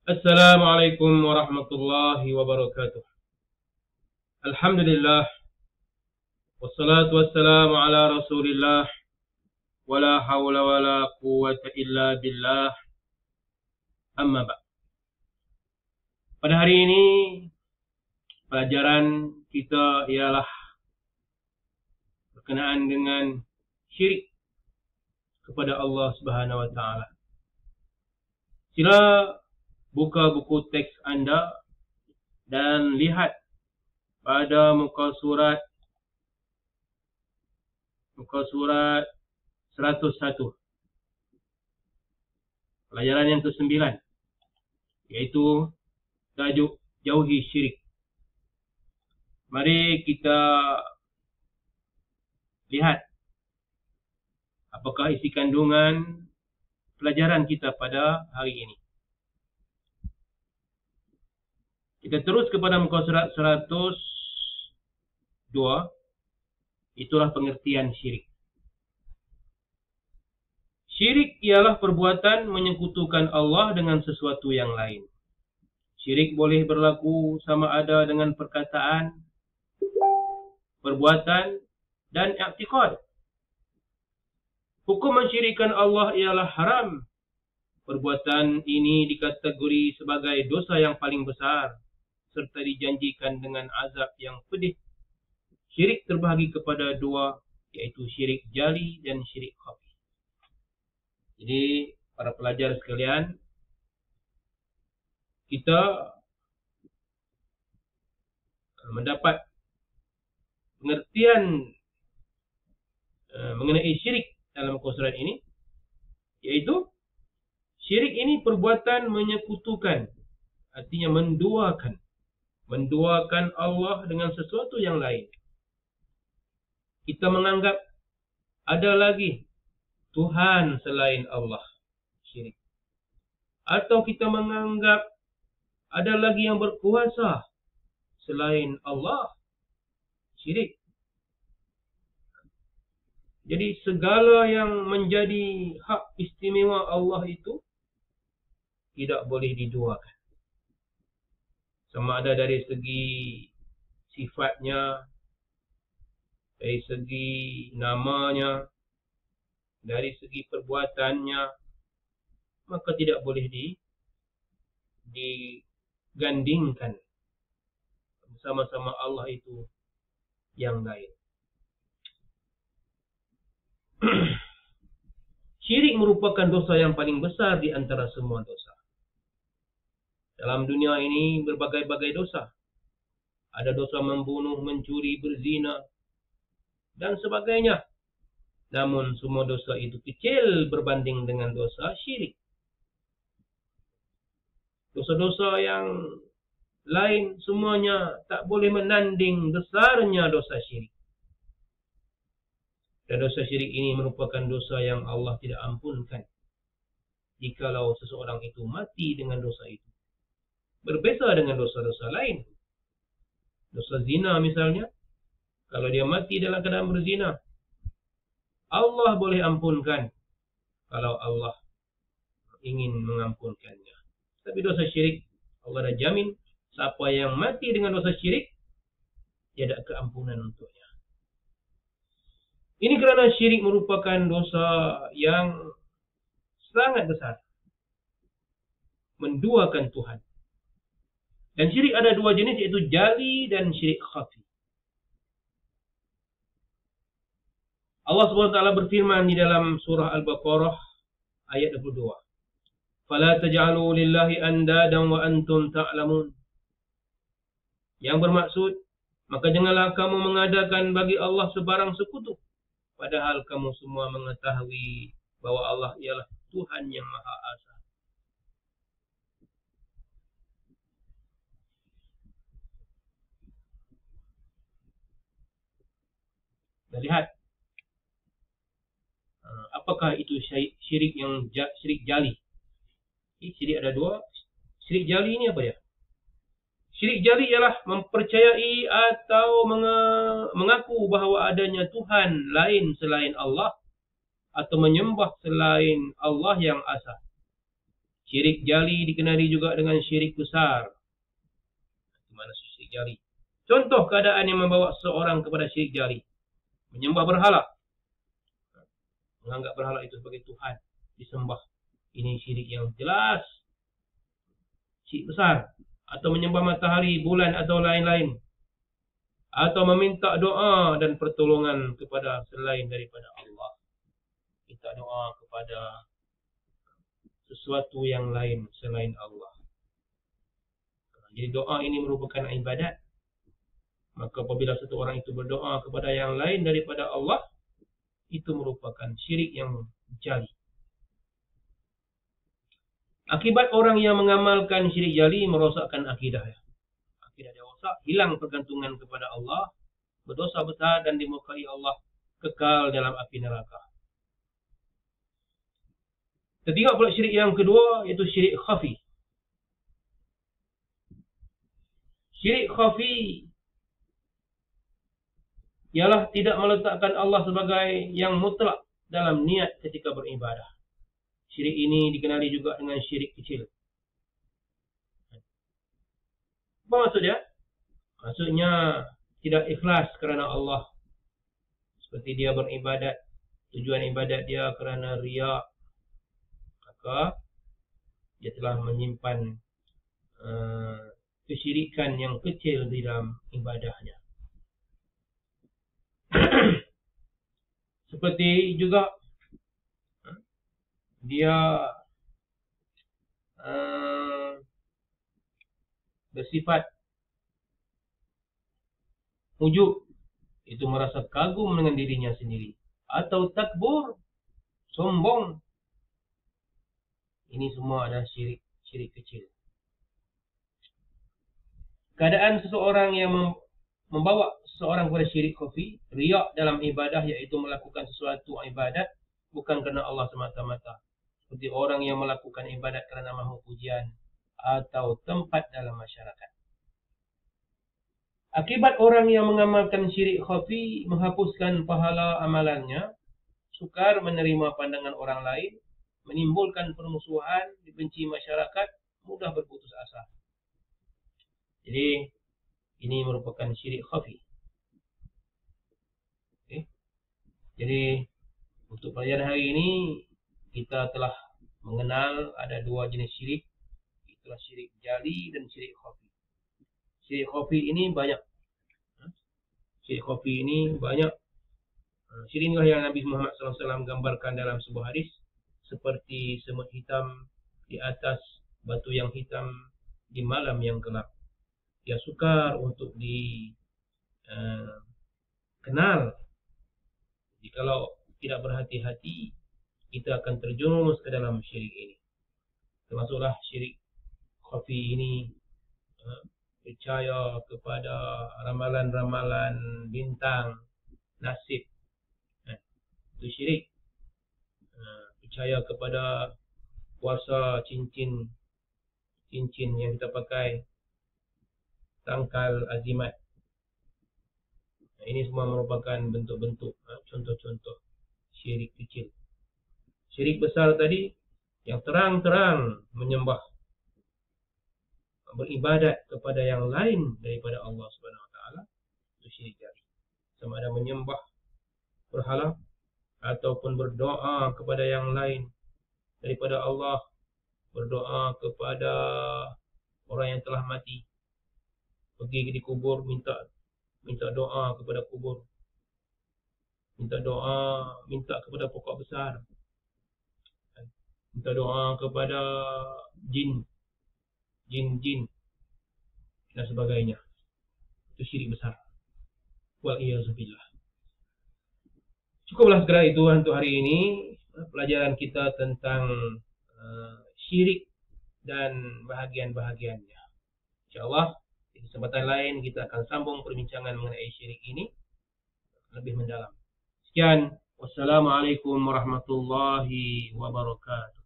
Assalamualaikum warahmatullahi wabarakatuh. Alhamdulillah. Wassalatu wassalamu ala rasulillah. Wala hawla wala quwwata illa billah. Amma ba'd. Pada hari ini, pelajaran kita ialah berkenaan dengan syirik kepada Allah Subhanahu wa taala. Sila buka buku teks anda dan lihat pada muka surat 101. Pelajaran yang ke-9, iaitu tajuk jauhi syirik. Mari kita lihat apakah isi kandungan pelajaran kita pada hari ini. Kita terus kepada muka surat 102. Itulah pengertian syirik. Syirik ialah perbuatan menyekutukan Allah dengan sesuatu yang lain. Syirik boleh berlaku sama ada dengan perkataan, perbuatan, dan i'tiqad. Hukum mensyirikkan Allah ialah haram. Perbuatan ini dikategori sebagai dosa yang paling besar, serta dijanjikan dengan azab yang pedih. Syirik terbahagi kepada dua, iaitu syirik jali dan syirik khafi. Jadi, para pelajar sekalian, kita mendapat pengertian mengenai syirik dalam muka surat ini, iaitu syirik ini perbuatan menyekutukan, artinya menduakan Allah dengan sesuatu yang lain. Kita menganggap ada lagi Tuhan selain Allah, syirik. Atau kita menganggap ada lagi yang berkuasa selain Allah, syirik. Jadi segala yang menjadi hak istimewa Allah itu tidak boleh diduakan. Sama ada dari segi sifatnya, dari segi namanya, dari segi perbuatannya, maka tidak boleh digandingkan bersama-sama Allah itu yang lain. Syirik merupakan dosa yang paling besar di antara semua dosa. Dalam dunia ini berbagai-bagai dosa. Ada dosa membunuh, mencuri, berzina, dan sebagainya. Namun semua dosa itu kecil berbanding dengan dosa syirik. Dosa-dosa yang lain semuanya tak boleh menanding besarnya dosa syirik. Dan dosa syirik ini merupakan dosa yang Allah tidak ampunkan jikalau seseorang itu mati dengan dosa itu. Berbeza dengan dosa-dosa lain. Dosa zina misalnya, kalau dia mati dalam keadaan berzina, Allah boleh ampunkan kalau Allah ingin mengampunkannya. Tapi dosa syirik, Allah dah jamin siapa yang mati dengan dosa syirik, tiada keampunan untuknya. Ini kerana syirik merupakan dosa yang sangat besar, menduakan Tuhan. Dan syirik ada dua jenis, iaitu jali dan syirik khafi. Allah SWT berfirman di dalam surah Al-Baqarah ayat 22. Fala taj'alu lillahi andadan wa antum ta'lamun. Yang bermaksud, maka janganlah kamu mengadakan bagi Allah sebarang sekutu, padahal kamu semua mengetahui bahwa Allah ialah Tuhan yang Maha Esa. Dan lihat, apakah itu syirik yang syirik jali? Syirik ada dua. Syirik jali ini apa dia? Syirik jali ialah mempercayai atau mengaku bahawa adanya Tuhan lain selain Allah atau menyembah selain Allah yang asa. Syirik jali dikenali juga dengan syirik besar. Di mana syirik jali? Contoh keadaan yang membawa seseorang kepada syirik jali. Menyembah berhala. Menganggap berhala itu sebagai Tuhan. Disembah. Ini syirik yang jelas. Syirik besar. Atau menyembah matahari, bulan atau lain-lain. Atau meminta doa dan pertolongan kepada selain daripada Allah. Minta doa kepada sesuatu yang lain selain Allah. Jadi doa ini merupakan ibadat. Maka apabila satu orang itu berdoa kepada yang lain daripada Allah, itu merupakan syirik yang jali. Akibat orang yang mengamalkan syirik jali merosakkan akidah. Akidah dia rosak, hilang pergantungan kepada Allah, berdosa besar dan dimurkai Allah, kekal dalam api neraka. Kita tengok pula syirik yang kedua, iaitu syirik khafi. Syirik khafi ialah tidak meletakkan Allah sebagai yang mutlak dalam niat ketika beribadah. Syirik ini dikenali juga dengan syirik kecil. Apa maksudnya? Maksudnya tidak ikhlas kerana Allah. Seperti dia beribadat, tujuan ibadat dia kerana riya, maka dia telah menyimpan kesyirikan yang kecil di dalam ibadahnya. Seperti juga dia bersifat ujub, itu merasa kagum dengan dirinya sendiri, atau takbur, sombong. Ini semua adalah syirik kecil. Keadaan seseorang yang membawa seseorang kepada syirik khafi, riya dalam ibadah, iaitu melakukan sesuatu ibadat bukan kerana Allah semata-mata. Seperti orang yang melakukan ibadat kerana mahu pujian atau tempat dalam masyarakat. Akibat orang yang mengamalkan syirik khafi menghapuskan pahala amalannya, sukar menerima pandangan orang lain, menimbulkan permusuhan, dibenci masyarakat, mudah berputus asa. Jadi ini merupakan syirik khafi. Okay. Jadi untuk pelajaran hari ini kita telah mengenal ada dua jenis syirik. Itulah syirik jali dan syirik khafi. Syirik khafi ini banyak. Syirik khafi ini banyak. Syirik inilah yang Nabi Muhammad SAW gambarkan dalam sebuah hadis. Seperti semut hitam di atas batu yang hitam di malam yang gelap. Dia sukar untuk dikenal. Jikalau tidak berhati-hati, kita akan terjerumus ke dalam syirik ini. Termasuklah syirik khafi ini, percaya kepada ramalan-ramalan bintang, nasib. Itu syirik. Percaya kepada kuasa cincin yang kita pakai, tangkal azimat. Ini semua merupakan bentuk-bentuk, contoh-contoh syirik kecil. Syirik besar tadi yang terang-terang menyembah, beribadat kepada yang lain daripada Allah Subhanahu Wa Taala, itu syirik jali. Sama ada menyembah berhala ataupun berdoa kepada yang lain daripada Allah, berdoa kepada orang yang telah mati, pergi di kubur minta doa kepada kubur, minta kepada pokok besar, minta doa kepada jin dan sebagainya. Itu syirik besar. Wal-iyazubillah. Cukuplah segera itu untuk hari ini, pelajaran kita tentang syirik dan bahagian-bahagiannya. InsyaAllah di kesempatan lain kita akan sambung perbincangan mengenai syirik ini lebih mendalam. Sekian. Wassalamualaikum warahmatullahi wabarakatuh.